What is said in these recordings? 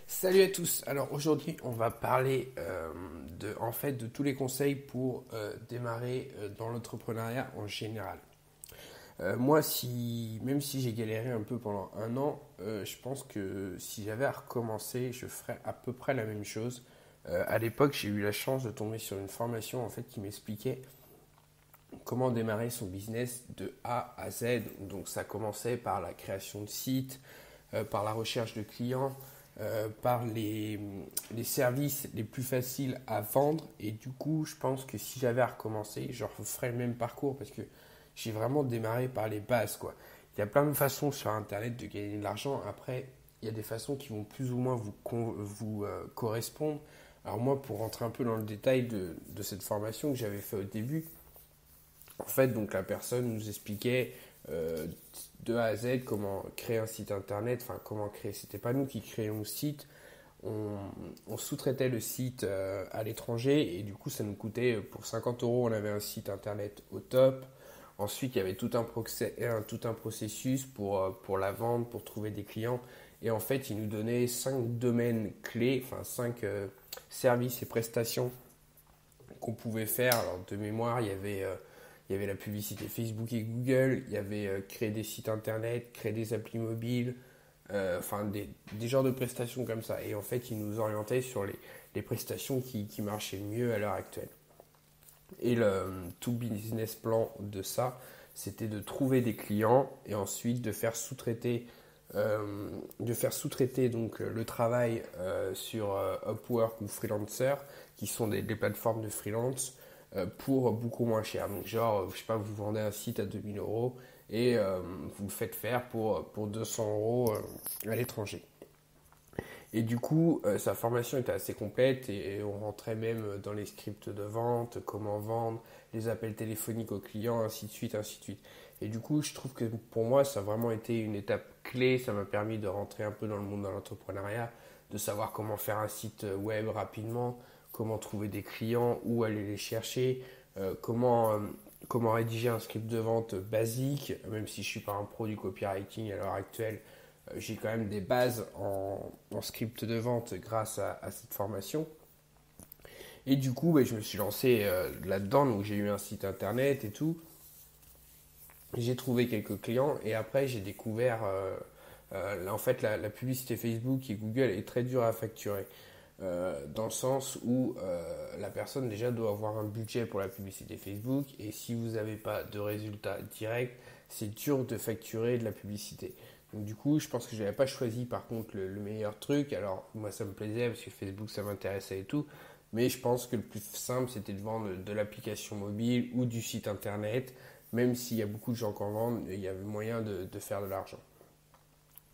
Salut à tous. Alors aujourd'hui, on va parler de tous les conseils pour démarrer dans l'entrepreneuriat en général. Moi, même si j'ai galéré un peu pendant un an, je pense que si j'avais à recommencer, je ferais à peu près la même chose. À l'époque, j'ai eu la chance de tomber sur une formation qui m'expliquait comment démarrer son business de A à Z. Donc ça commençait par la création de sites, par la recherche de clients, par les services les plus faciles à vendre. Et du coup, je pense que si j'avais à recommencer, je referais le même parcours parce que j'ai vraiment démarré par les bases, quoi. Il y a plein de façons sur Internet de gagner de l'argent. Après, il y a des façons qui vont plus ou moins vous correspondre. Alors moi, pour rentrer un peu dans le détail de cette formation que j'avais fait au début, en fait, donc la personne nous expliquait euh, de A à Z comment créer un site internet, enfin comment créer, c'était pas nous qui créions le site, on, on sous-traitait le site à l'étranger et du coup ça nous coûtait pour 50 euros, on avait un site internet au top. Ensuite, il y avait tout un processus pour la vente, pour trouver des clients. Et en fait, il nous donnait 5 domaines clés, enfin 5 services et prestations qu'on pouvait faire. Alors, de mémoire, il y avait la publicité Facebook et Google, il y avait créer des sites internet, créer des applis mobiles, des genres de prestations comme ça. Et en fait, ils nous orientaient sur les prestations qui marchaient le mieux à l'heure actuelle. Et le tout business plan de ça, c'était de trouver des clients et ensuite de faire sous-traiter donc le travail sur Upwork ou Freelancer, qui sont des plateformes de freelance pour beaucoup moins cher. Donc genre, je sais pas, vous vendez un site à 2000 euros et vous le faites faire pour 200 euros à l'étranger. Et du coup, sa formation était assez complète et on rentrait même dans les scripts de vente, comment vendre, les appels téléphoniques aux clients, ainsi de suite, ainsi de suite. Et du coup, je trouve que pour moi, ça a vraiment été une étape clé. Ça m'a permis de rentrer un peu dans le monde de l'entrepreneuriat, de savoir comment faire un site web rapidement, comment trouver des clients, où aller les chercher, comment rédiger un script de vente basique, même si je ne suis pas un pro du copywriting à l'heure actuelle, j'ai quand même des bases en script de vente grâce à cette formation. Et du coup, je me suis lancé là-dedans. Donc, j'ai eu un site internet et tout. J'ai trouvé quelques clients et après, j'ai découvert en fait la publicité Facebook et Google est très dure à facturer. Dans le sens où la personne déjà doit avoir un budget pour la publicité Facebook et si vous n'avez pas de résultats directs, c'est dur de facturer de la publicité. Donc du coup, je pense que je n'avais pas choisi par contre le meilleur truc. Alors moi ça me plaisait parce que Facebook ça m'intéressait et tout, mais je pense que le plus simple c'était de vendre de l'application mobile ou du site internet. Même s'il y a beaucoup de gens qui en vendent, il y avait moyen de faire de l'argent.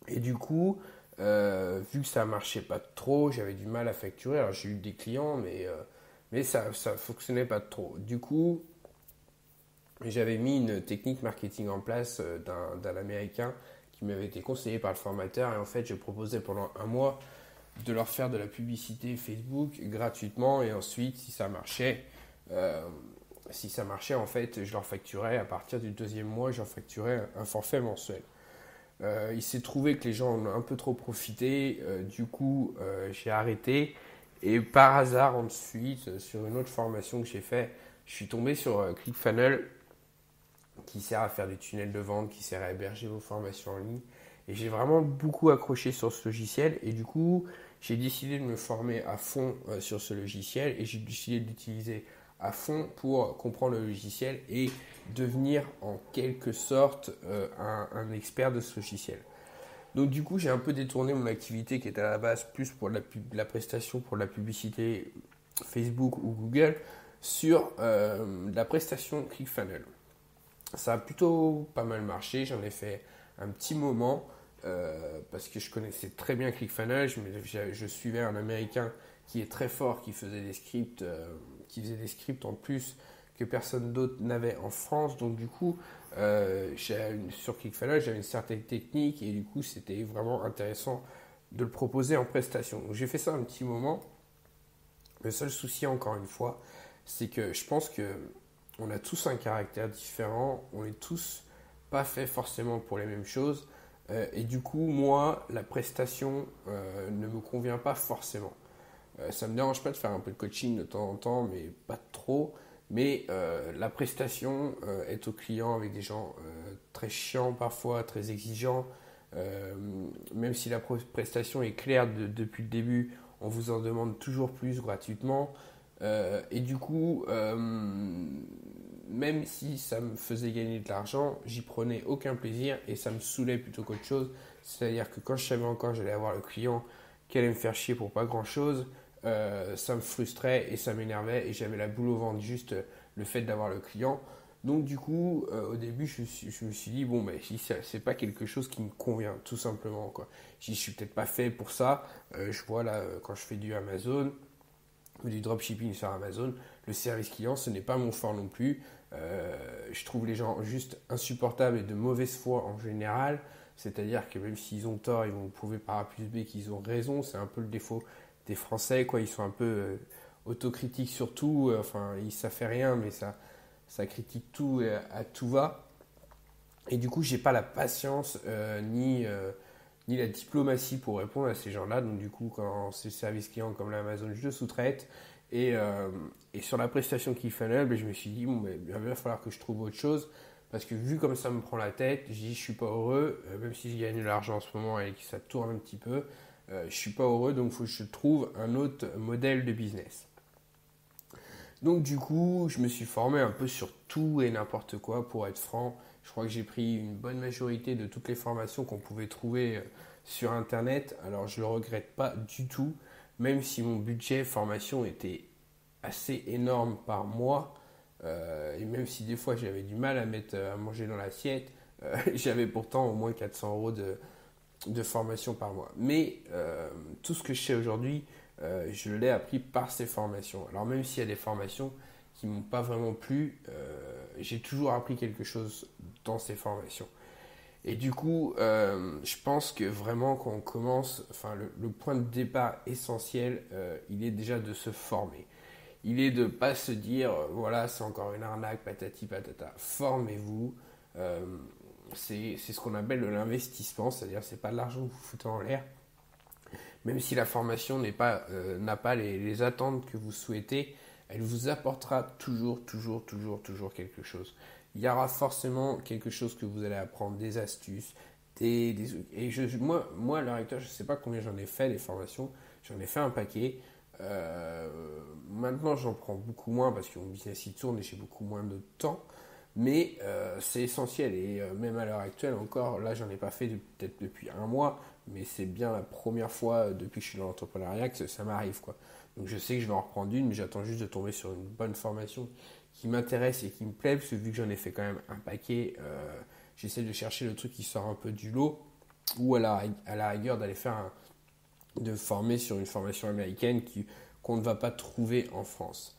Et du coup, vu que ça marchait pas trop, j'avais du mal à facturer. Alors j'ai eu des clients, mais ça ne fonctionnait pas trop. Du coup, j'avais mis une technique marketing en place d'un Américain qui m'avait été conseillé par le formateur. Et en fait, je proposais pendant un mois de leur faire de la publicité Facebook gratuitement. Et ensuite, euh, si ça marchait, en fait, je leur facturais à partir du deuxième mois, je leur facturais un forfait mensuel. Il s'est trouvé que les gens en ont un peu trop profité, du coup j'ai arrêté et par hasard ensuite sur une autre formation que j'ai fait, je suis tombé sur ClickFunnels qui sert à faire des tunnels de vente, qui sert à héberger vos formations en ligne et j'ai vraiment beaucoup accroché sur ce logiciel et du coup j'ai décidé de me former à fond sur ce logiciel et j'ai décidé de l'utiliser à fond pour comprendre le logiciel et devenir en quelque sorte un expert de ce logiciel. Donc du coup, j'ai un peu détourné mon activité qui était à la base plus pour la prestation pour la publicité Facebook ou Google sur la prestation ClickFunnels. Ça a plutôt pas mal marché, j'en ai fait un petit moment parce que je connaissais très bien ClickFunnels, je suivais un Américain qui est très fort, qui faisait des scripts en plus que personne d'autre n'avait en France. Donc du coup, sur ClickFunnels, j'avais une certaine technique et du coup, c'était vraiment intéressant de le proposer en prestation. Donc j'ai fait ça un petit moment. Le seul souci, encore une fois, c'est que je pense que on a tous un caractère différent, on est tous pas faits forcément pour les mêmes choses. Et du coup, moi, la prestation ne me convient pas forcément. Ça me dérange pas de faire un peu de coaching de temps en temps, mais pas trop. Mais la prestation, être au client avec des gens très chiants parfois, très exigeants, euh, même si la prestation est claire depuis le début, on vous en demande toujours plus gratuitement. Et du coup, même si ça me faisait gagner de l'argent, j'y prenais aucun plaisir et ça me saoulait plutôt qu'autre chose. C'est-à-dire que quand je savais encore que j'allais avoir le client qui allait me faire chier pour pas grand-chose, ça me frustrait et ça m'énervait et j'avais la boule au ventre juste le fait d'avoir le client. Donc du coup, au début, je me suis dit, bon, ben, si c'est pas quelque chose qui me convient, tout simplement, quoi. Je suis peut-être pas fait pour ça. Je vois là, quand je fais du Amazon ou du dropshipping sur Amazon, le service client, ce n'est pas mon fort non plus. Je trouve les gens juste insupportables et de mauvaise foi en général. C'est-à-dire que même s'ils ont tort, ils vont prouver par A plus B qu'ils ont raison. C'est un peu le défaut des Français, quoi. Ils sont un peu autocritiques sur tout. Enfin, ça fait rien, mais ça critique tout à tout va. Et du coup, j'ai pas la patience ni la diplomatie pour répondre à ces gens-là. Donc du coup, quand c'est le service client comme l'Amazon, je le sous-traite. Et sur la prestation qui funnel, ben, je me suis dit, bon, ben, il va falloir que je trouve autre chose. Parce que vu comme ça me prend la tête, je dis, je suis pas heureux, même si je gagne de l'argent en ce moment et que ça tourne un petit peu, je suis pas heureux, donc il faut que je trouve un autre modèle de business. Donc du coup, je me suis formé un peu sur tout et n'importe quoi, pour être franc. Je crois que j'ai pris une bonne majorité de toutes les formations qu'on pouvait trouver sur Internet. Alors je ne le regrette pas du tout, même si mon budget formation était assez énorme par mois. Et même si des fois j'avais du mal à mettre à manger dans l'assiette, j'avais pourtant au moins 400 euros de formation par mois. Mais tout ce que je sais aujourd'hui, je l'ai appris par ces formations. Alors même s'il y a des formations qui ne m'ont pas vraiment plu, j'ai toujours appris quelque chose dans ces formations. Et du coup, je pense que vraiment quand on commence, enfin le point de départ essentiel, il est déjà de se former. Il est de ne pas se dire, voilà, c'est encore une arnaque, patati patata. Formez-vous. Euh, c'est ce qu'on appelle de l'investissement, c'est-à-dire c'est pas de l'argent que vous foutez en l'air. Même si la formation n'a pas les attentes que vous souhaitez, elle vous apportera toujours quelque chose. Il y aura forcément quelque chose que vous allez apprendre, des astuces, moi, à l'heure actuelle, je ne sais pas combien j'en ai fait des formations, j'en ai fait un paquet. Maintenant, j'en prends beaucoup moins parce que mon business il tourne et j'ai beaucoup moins de temps. Mais c'est essentiel et même à l'heure actuelle encore, là j'en ai pas fait peut-être depuis un mois, mais c'est bien la première fois depuis que je suis dans l'entrepreneuriat que ça m'arrive quoi. Donc je sais que je vais en reprendre une, mais j'attends juste de tomber sur une bonne formation qui m'intéresse et qui me plaît, parce que vu que j'en ai fait quand même un paquet, j'essaie de chercher le truc qui sort un peu du lot, ou à la rigueur d'aller de former sur une formation américaine qu'on ne va pas trouver en France.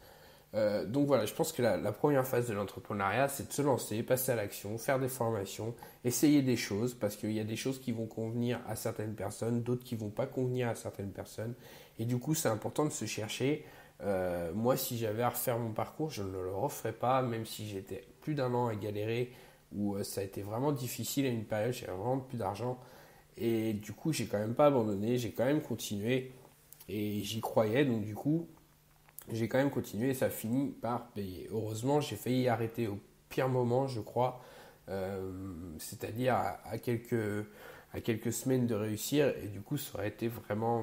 Donc voilà, je pense que la première phase de l'entrepreneuriat, c'est de se lancer, passer à l'action, faire des formations, essayer des choses, parce qu'il y a des choses qui vont convenir à certaines personnes, d'autres qui ne vont pas convenir à certaines personnes. Et du coup, c'est important de se chercher. Moi, si j'avais à refaire mon parcours, je ne le referais pas, même si j'étais plus d'un an à galérer, où ça a été vraiment difficile à une période, j'avais vraiment plus d'argent. Et du coup, j'ai quand même pas abandonné, j'ai quand même continué, et j'y croyais, donc du coup, j'ai quand même continué et ça finit par payer. Heureusement, j'ai failli arrêter au pire moment, je crois, c'est-à-dire à quelques semaines de réussir, et du coup, ça aurait été vraiment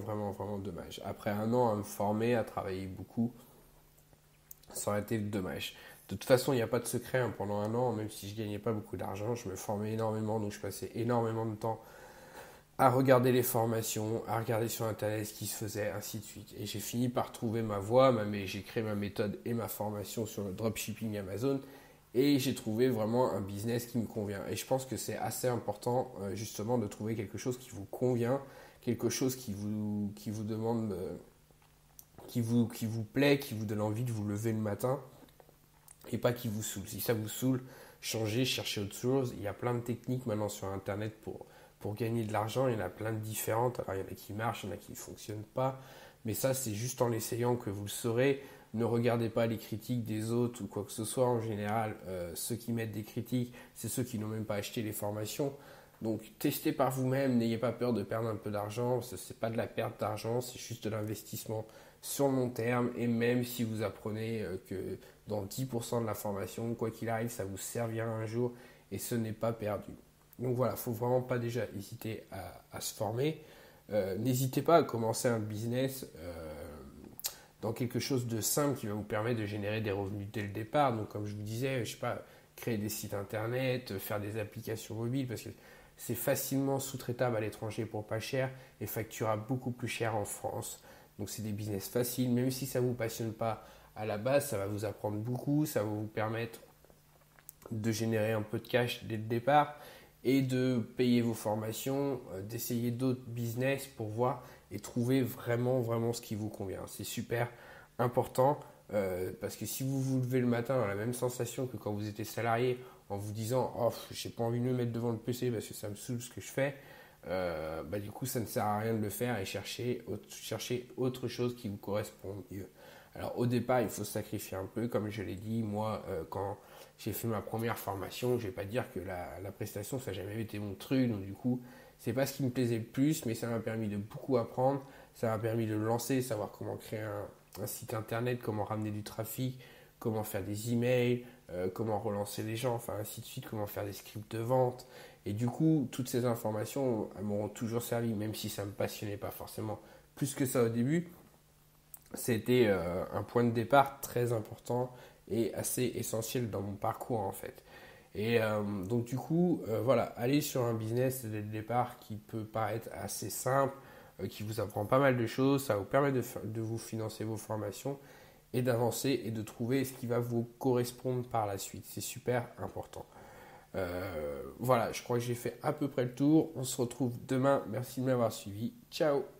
dommage. Après un an à me former, à travailler beaucoup, ça aurait été dommage. De toute façon, il n'y a pas de secret, hein. Pendant un an, même si je gagnais pas beaucoup d'argent, je me formais énormément, donc je passais énormément de temps à regarder les formations, à regarder sur internet ce qui se faisait, ainsi de suite. Et j'ai fini par trouver ma voie, j'ai créé ma méthode et ma formation sur le dropshipping Amazon, et j'ai trouvé vraiment un business qui me convient. Et je pense que c'est assez important justement de trouver quelque chose qui vous convient, quelque chose qui vous demande, qui vous plaît, qui vous donne envie de vous lever le matin, et pas qui vous saoule. Si ça vous saoule, changez, cherchez autre chose. Il y a plein de techniques maintenant sur internet pour gagner de l'argent, il y en a plein de différentes. Alors, il y en a qui marchent, il y en a qui ne fonctionnent pas. Mais ça, c'est juste en l'essayant que vous le saurez. Ne regardez pas les critiques des autres ou quoi que ce soit. En général, ceux qui mettent des critiques, c'est ceux qui n'ont même pas acheté les formations. Donc testez par vous-même, n'ayez pas peur de perdre un peu d'argent, ce n'est pas de la perte d'argent, c'est juste de l'investissement sur le long terme. Et même si vous apprenez que dans 10% de la formation, quoi qu'il arrive, ça vous servira un jour et ce n'est pas perdu. Donc voilà, il ne faut vraiment pas déjà hésiter à se former. N'hésitez pas à commencer un business dans quelque chose de simple qui va vous permettre de générer des revenus dès le départ. Donc comme je vous disais, je sais pas, créer des sites internet, faire des applications mobiles, parce que c'est facilement sous-traitable à l'étranger pour pas cher et facturable beaucoup plus cher en France. Donc c'est des business faciles, même si ça ne vous passionne pas à la base, ça va vous apprendre beaucoup, ça va vous permettre de générer un peu de cash dès le départ et de payer vos formations, d'essayer d'autres business pour voir et trouver vraiment ce qui vous convient. C'est super important parce que si vous vous levez le matin dans la même sensation que quand vous étiez salarié en vous disant oh, j'ai pas envie de me mettre devant le PC parce que ça me saoule ce que je fais, du coup ça ne sert à rien de le faire et chercher autre chose qui vous correspond mieux. Alors au départ il faut se sacrifier un peu, comme je l'ai dit, moi quand j'ai fait ma première formation, je ne vais pas dire que la prestation ça n'a jamais été mon truc, donc du coup c'est pas ce qui me plaisait le plus, mais ça m'a permis de beaucoup apprendre, ça m'a permis de lancer, savoir comment créer un site internet, comment ramener du trafic, comment faire des emails, comment relancer les gens, enfin ainsi de suite, comment faire des scripts de vente. Et du coup, toutes ces informations elles m'auront toujours servi, même si ça ne me passionnait pas forcément plus que ça au début. C'était un point de départ très important et assez essentiel dans mon parcours en fait. Et donc du coup, voilà, allez sur un business dès le départ qui peut paraître assez simple, qui vous apprend pas mal de choses, ça vous permet de vous financer vos formations et d'avancer et de trouver ce qui va vous correspondre par la suite. C'est super important. Voilà, je crois que j'ai fait à peu près le tour. On se retrouve demain. Merci de m'avoir suivi. Ciao!